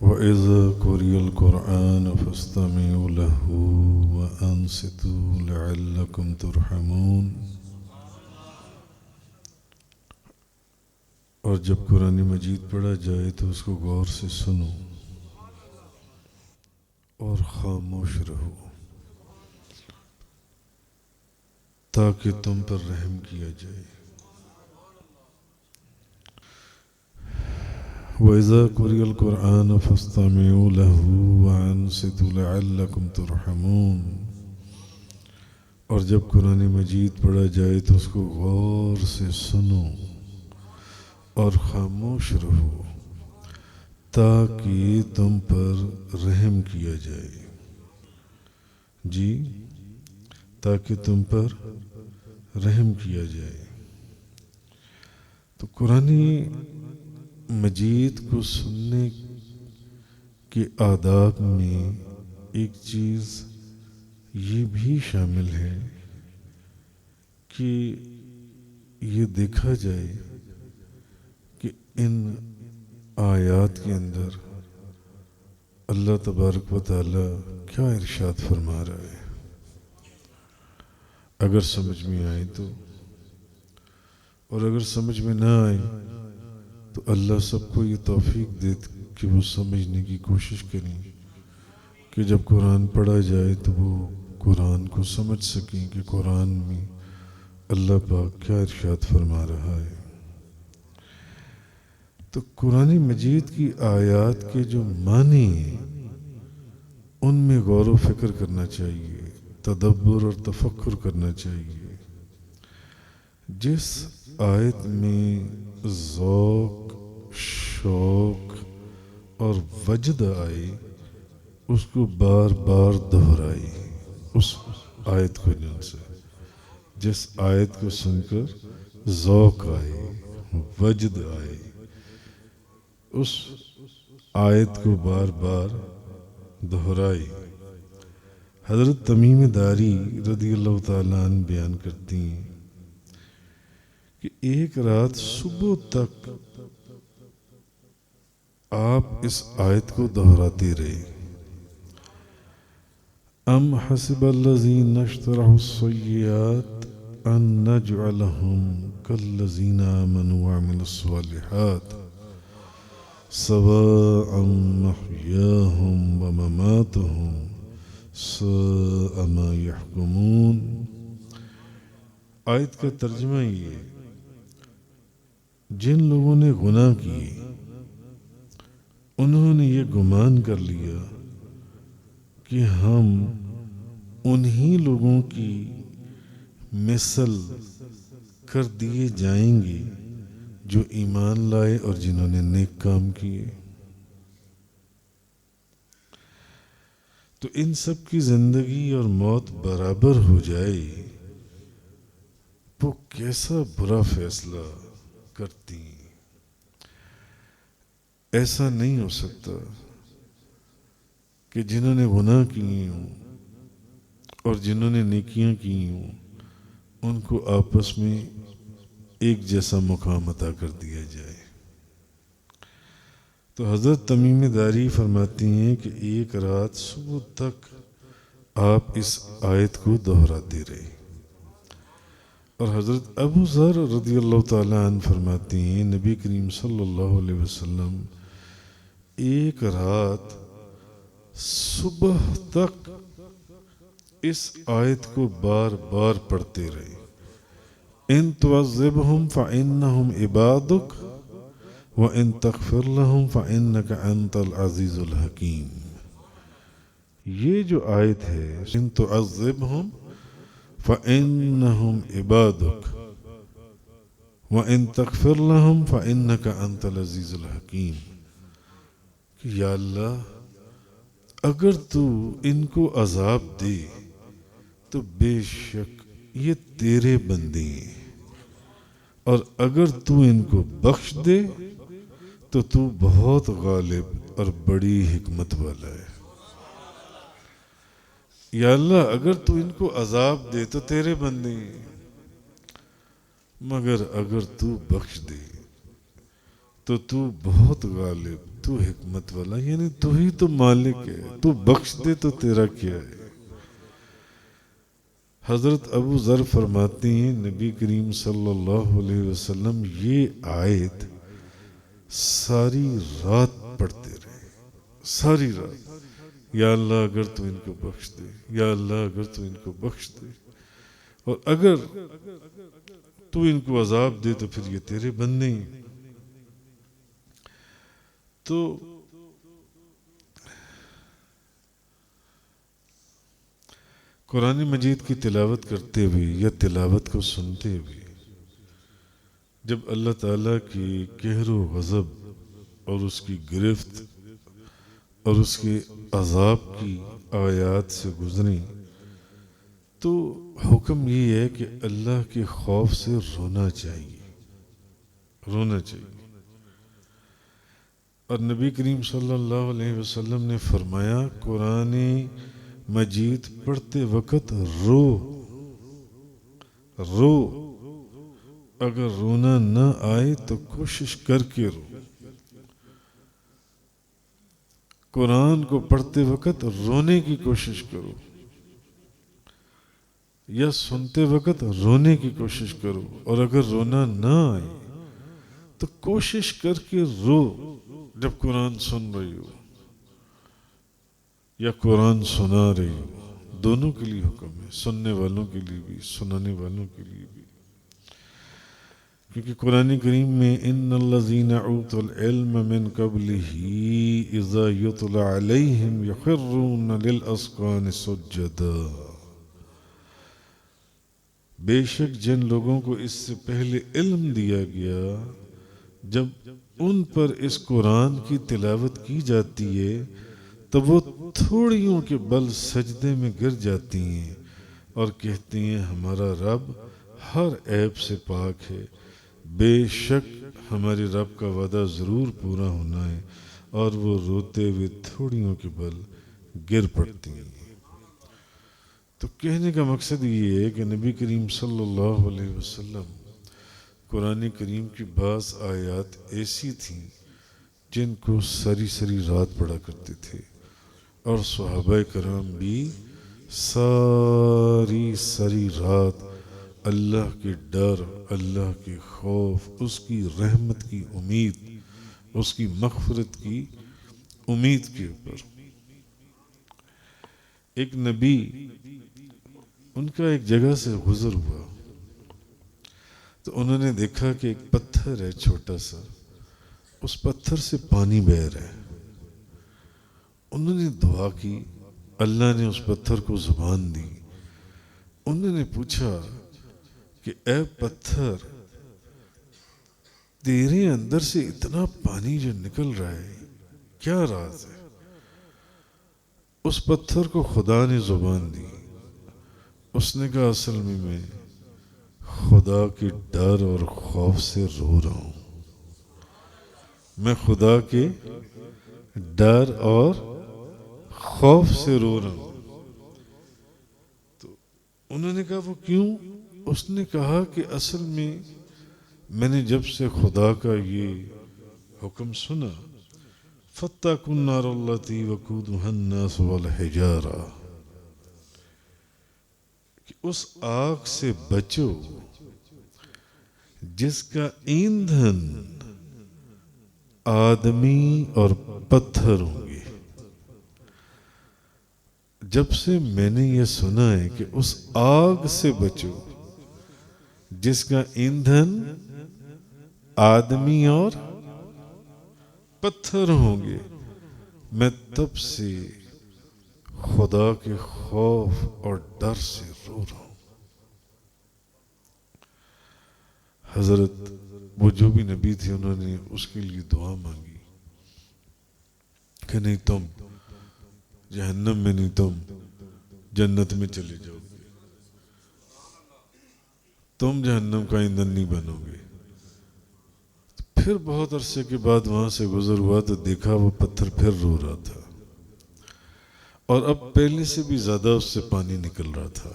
وَإِذَا قُرِئَ الْقُرْآنُ فَاسْتَمِعُوا لَهُ وَأَنصِتُوا لَعَلَّكُمْ تُرْحَمُونَ۔ اور جب قرآن مجید پڑھا جائے تو اس کو غور سے سنو اور خاموش رہو تاکہ تم پر رحم کیا جائے۔ وَإِذَا قُرِئَ الْقُرْآنُ فَاسْتَمِعُوا لَهُ وَأَنصِتُوا لَعَلَّكُمْ تُرْحَمُونَ۔ اور جب قرآن مجید پڑھا جائے تو اس کو غور سے سنو اور خاموش رہو تاکہ تم پر رحم کیا جائے۔ جی، تاکہ تم پر رحم کیا جائے۔ تو قرآن مجید کو سننے کے آداب میں ایک چیز یہ بھی شامل ہے کہ یہ دیکھا جائے کہ ان آیات کے اندر اللہ تبارک و تعالی کیا ارشاد فرما رہا ہے۔ اگر سمجھ میں آئے تو، اور اگر سمجھ میں نہ آئے تو اللہ سب کو یہ توفیق دے کہ وہ سمجھنے کی کوشش کریں کہ جب قرآن پڑھا جائے تو وہ قرآن کو سمجھ سکیں کہ قرآن میں اللہ پاک کیا ارشاد فرما رہا ہے۔ تو قرآن مجید کی آیات کے جو معنی ہیں ان میں غور و فکر کرنا چاہیے، تدبر اور تفکر کرنا چاہیے۔ جس آیت میں ذوق، شوق اور وجد آئے اس کو بار بار دہرائی۔ اس آیت کو جس آیت کو سن کر ذوق آئے، وجد آئے، اس آیت کو بار بار دہرائی۔ حضرت تمیم داری رضی اللہ تعالیٰ عنہ بیان کرتی ہیں کہ ایک رات صبح تک آپ اس آیت کو دہراتے رہے۔ ام حسب الذین اشتروا السیئات ان نجعلهم کالذین آمنوا وعملوا الصالحات سواء محیاهم ومماتهم ساء ما يحكمون۔ آیت کا ترجمہ یہ ہے، جن لوگوں نے گناہ کیے انہوں نے یہ گمان کر لیا کہ ہم انہی لوگوں کی مثل کر دیے جائیں گے جو ایمان لائے اور جنہوں نے نیک کام کیے۔ تو ان سب کی زندگی اور موت برابر ہو جائے وہ کیسا برا فیصلہ کرتی ہیں۔ ایسا نہیں ہو سکتا کہ جنہوں نے گناہ کیے ہوں اور جنہوں نے نیکیاں کی ہوں ان کو آپس میں ایک جیسا مقام عطا کر دیا جائے۔ تو حضرت تمیم داری فرماتی ہیں کہ ایک رات صبح تک آپ اس آیت کو دہراتے رہے، اور حضرت ابو ذر رضی اللہ تعالیٰ عنہ فرماتی ہیں نبی کریم صلی اللہ علیہ وسلم ایک رات صبح تک اس آیت کو بار بار پڑھتے رہے۔ ان تعذبهم فإنهم عبادك وَإِن تَغْفِرْ لَهُمْ فَإِنَّكَ أَنْتَ الْعَزِيزُ الْحَكِيمُ، یہ جو آیت ہے إِن تُعَذِّبْهُمْ فَإِنَّهُمْ عِبَادُكَ وَإِن تَغْفِرْ لَهُمْ فَإِنَّكَ أَنْتَ الْعَزِيزُ الْحَكِيمُ کہ یا اللہ اگر تو ان کو عذاب دے تو بے شک یہ تیرے بندے ہیں، اور اگر تو ان کو بخش دے تو تو بہت غالب اور بڑی حکمت والا ہے۔ یا اللہ اگر تو ان کو عذاب دے تو تیرے بندے ہیں، مگر اگر تو بخش دے تو بہت غالب، تو حکمت والا، یعنی تو ہی تو مالک ہے، تو بخش دے تو تیرا کیا ہے۔ حضرت ابو ذر فرماتے ہیں نبی کریم صلی اللہ علیہ وسلم یہ آیت ساری رات پڑھتے رہے، ساری رات، یا اللہ اگر تو ان کو بخش دے، یا اللہ اگر تو ان کو بخش دے، اور اگر تو ان کو عذاب دے تو پھر یہ تیرے بندے ہیں۔ تو قرآن مجید کی تلاوت کرتے ہوئے یا تلاوت کو سنتے ہوئے جب اللہ تعالیٰ کی قہر و غضب اور اس کی گرفت اور اس کے عذاب کی آیات سے گزریں تو حکم یہ ہے کہ اللہ کے خوف سے رونا چاہیے، رونا چاہیے۔ اور نبی کریم صلی اللہ علیہ وسلم نے فرمایا قرآن مجید پڑھتے وقت رو، اگر رونا نہ آئے تو کوشش کر کے رو۔ قرآن کو پڑھتے وقت رونے کی کوشش کرو، یا سنتے وقت رونے کی کوشش کرو، اور اگر رونا نہ آئے تو کوشش کر کے رو جب قرآن سن رہی ہو یا قرآن سنا رہی ہو۔ دونوں کے لیے حکم ہے، سننے والوں کے لیے بھی، سنانے والوں کے لیے بھی، کیونکہ قرآن کریم میں ان الذین اوتوا العلم من قبلہ اذا یتلی علیہم یخرون للاذقان سجدا، بے شک جن لوگوں کو اس سے پہلے علم دیا گیا جب ان پر اس قرآن کی تلاوت کی جاتی ہے تو وہ تھوڑیوں کے بل سجدے میں گر جاتی ہیں اور کہتی ہیں ہمارا رب ہر عیب سے پاک ہے، بے شک ہمارے رب کا وعدہ ضرور پورا ہونا ہے، اور وہ روتے ہوئے تھوڑیوں کے بل گر پڑتی ہیں۔ تو کہنے کا مقصد یہ ہے کہ نبی کریم صلی اللہ علیہ وسلم قرآن کریم کی بعض آیات ایسی تھیں جن کو ساری ساری رات پڑھا کرتے تھے، اور صحابہ کرام بھی ساری ساری رات اللہ کے ڈر، اللہ کے خوف، اس کی رحمت کی امید، اس کی مغفرت کی امید کے اوپر۔ ایک نبی ان کا ایک جگہ سے گزر ہوا تو انہوں نے دیکھا کہ ایک پتھر ہے چھوٹا سا، اس پتھر سے پانی بہہ رہا ہے۔ انہوں نے دعا کی، اللہ نے اس پتھر کو زبان دی۔ انہوں نے پوچھا کہ اے پتھر، تیرے اندر سے اتنا پانی جو نکل رہا ہے کیا راز ہے؟ اس پتھر کو خدا نے زبان دی۔ اس نے کہا اصل میں خدا کے ڈر اور خوف سے رو رہا ہوں، میں خدا کے ڈر اور خوف سے رو رہا ہوں۔ تو انہوں نے کہا وہ کیوں؟ اس نے کہا کہ اصل میں نے جب سے خدا کا یہ حکم سنا فاتقوا النار التی وقودها الناس والحجارہ، کہ اس آگ سے بچو جس کا ایندھن آدمی اور پتھر ہوں گے۔ جب سے میں نے یہ سنا ہے کہ اس آگ سے بچو جس کا ایندھن آدمی اور پتھر ہوں گے، میں تب سے خدا کے خوف اور ڈر سے رو رہا ہوں۔ حضرت وہ جو بھی نبی تھے انہوں نے اس کے لیے دعا مانگی کہ نہیں تم جہنم میں نہیں، تم جنت میں چلے جاؤ گے، تم جہنم کا ایندھن نہیں بنو گے۔ پھر بہت عرصے کے بعد وہاں سے گزر ہوا تو دیکھا وہ پتھر پھر رو رہا تھا، اور اب پہلے سے بھی زیادہ اس سے پانی نکل رہا تھا۔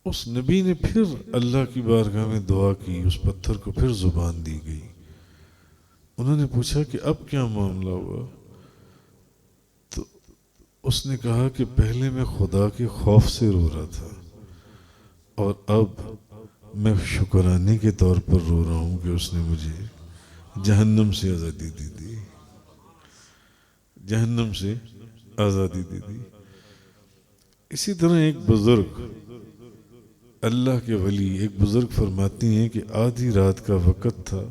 اس نبی نے پھر اللہ کی بارگاہ میں دعا کی، اس پتھر کو پھر زبان دی گئی۔ انہوں نے پوچھا کہ اب کیا معاملہ ہوا؟ تو اس نے کہا کہ پہلے میں خدا کے خوف سے رو رہا تھا، اور اب میں شکرانے کے طور پر رو رہا ہوں کہ اس نے مجھے جہنم سے آزادی دی تھی، جہنم سے آزادی دی تھی۔ اسی طرح ایک بزرگ، اللہ کے ولی، ایک بزرگ فرماتی ہیں کہ آدھی رات کا وقت تھا،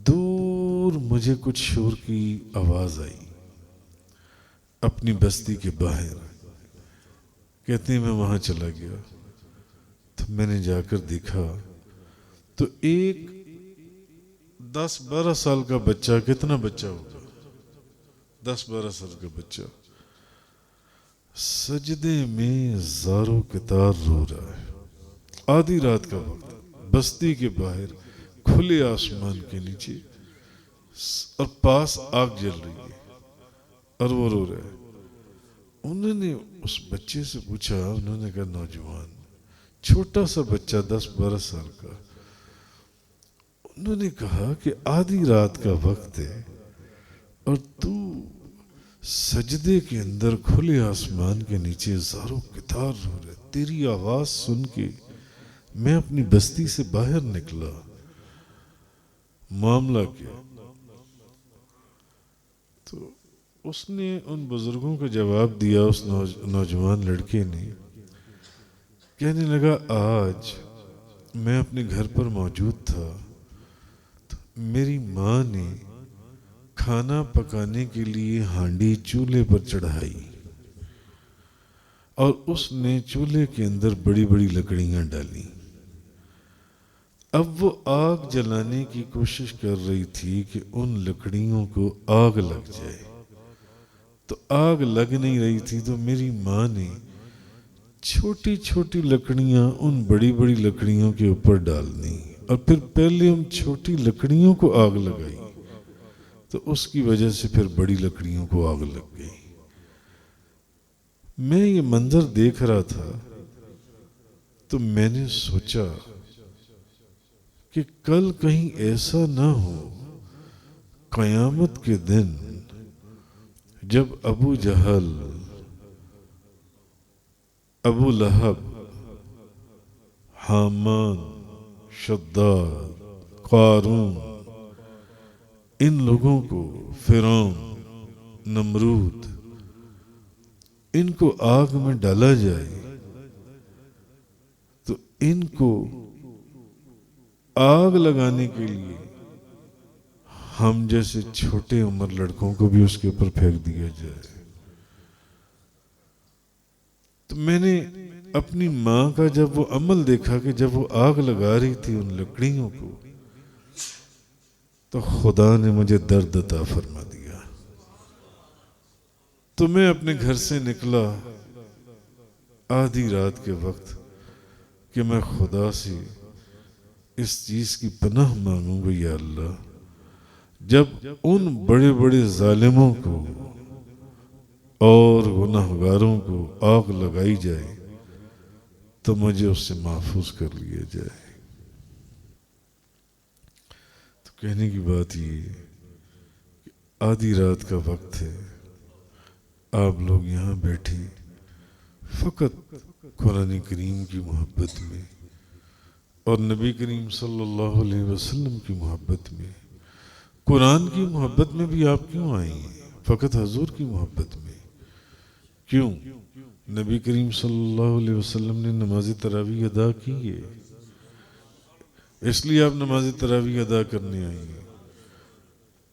دور مجھے کچھ شور کی آواز آئی اپنی بستی کے باہر۔ کہتے ہیں میں وہاں چلا گیا تو میں نے جا کر دیکھا تو ایک 10-12 سال کا بچہ، کتنا بچہ ہوگا، 10-12 سال کا بچہ، سجدے میں زاروں کتار رو رہا ہے۔ آدھی رات کا وقت، بستی کے باہر، کھلے آسمان کے نیچے، اور پاس آگ جل رہی ہے اور وہ رو رہا ہے۔ انہوں نے اس بچے سے پوچھا، انہوں نے کہا نوجوان، چھوٹا سا بچہ 10-12 سال کا، انہوں نے کہا کہ آدھی رات کا وقت ہے اور تو سجدے کے اندر کھلے آسمان کے نیچے زاروں کتار رو رہے، تیری آواز سن کے میں اپنی بستی سے باہر نکلا، معاملہ کیا؟ تو اس نے ان بزرگوں کو جواب دیا، اس نوجوان لڑکے نے کہنے لگا، آج میں اپنے گھر پر موجود تھا تو میری ماں نے کھانا پکانے کے لیے ہانڈی چولہے پر چڑھائی اور اس نے چولہے کے اندر بڑی بڑی لکڑیاں ڈالی۔ اب وہ آگ جلانے کی کوشش کر رہی تھی کہ ان لکڑیوں کو آگ لگ جائے، تو آگ لگ نہیں رہی تھی، تو میری ماں نے چھوٹی چھوٹی لکڑیاں ان بڑی بڑی لکڑیوں کے اوپر ڈال دیں، اور پھر پہلے ان چھوٹی لکڑیوں کو آگ لگائی، تو اس کی وجہ سے پھر بڑی لکڑیوں کو آگ لگ گئی۔ میں یہ منظر دیکھ رہا تھا تو میں نے سوچا کہ کل کہیں ایسا نہ ہو قیامت کے دن جب ابو جہل، ابو لہب، حامان، شداد، قارون، ان لوگوں کو، فرعون، نمرود، ان کو آگ میں ڈالا جائے تو ان کو آگ لگانے کے لیے ہم جیسے چھوٹے عمر لڑکوں کو بھی اس کے اوپر پھینک دیا جائے۔ تو میں نے اپنی ماں کا جب وہ عمل دیکھا کہ جب وہ آگ لگا رہی تھی ان لکڑیوں کو، تو خدا نے مجھے درد عطا فرما دیا۔ تو میں اپنے گھر سے نکلا آدھی رات کے وقت کہ میں خدا سے اس چیز کی پناہ مانگوں گا، یا اللہ جب ان بڑے بڑے ظالموں کو اور گناہگاروں کو آگ لگائی جائے تو مجھے اس سے محفوظ کر لیا جائے۔ تو کہنے کی بات یہ کہ آدھی رات کا وقت ہے، آپ لوگ یہاں بیٹھے فقط قرآن کریم کی محبت میں اور نبی کریم صلی اللہ علیہ وسلم کی محبت میں، قرآن کی محبت میں بھی آپ کیوں آئے ہیں؟ فقط حضور کی محبت میں کیوں؟ نبی کریم صلی اللہ علیہ وسلم نے نماز تراویح ادا کی ہے، اس لیے آپ نماز تراویح ادا کرنے آئی ہیں۔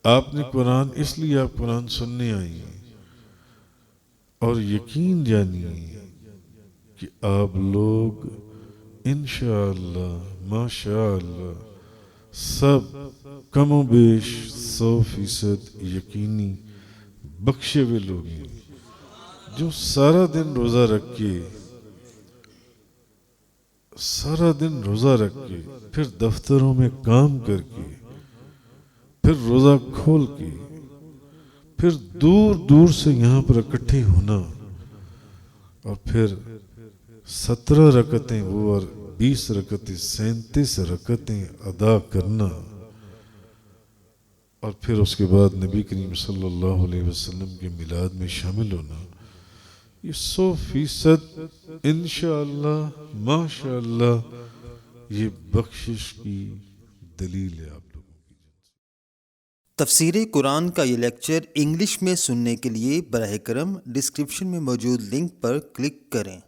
آپ نے قرآن، اس لیے آپ قرآن سننے آئی ہیں۔ اور یقین جانیے کہ آپ لوگ انشاءاللہ ماشاءاللہ سب کم و بیش 100% یقینی بخشے ہوئے لوگ ہیں، جو سارا دن روزہ رکھ کے پھر دفتروں میں کام کر کے پھر روزہ کھول کے پھر دور دور سے یہاں پر اکٹھے ہونا اور پھر 17 رکعتیں وہ اور 20 رکعتیں 37 رکعتیں ادا کرنا، اور پھر اس کے بعد نبی کریم صلی اللہ علیہ وسلم کے میلاد میں شامل ہونا، یہ 100% انشاءاللہ ماشاءاللہ یہ بخشش کی دلیل ہے آپ لوگوں کی۔ تفسیر قرآن کا یہ لیکچر انگلش میں سننے کے لیے براہ کرم ڈسکرپشن میں موجود لنک پر کلک کریں۔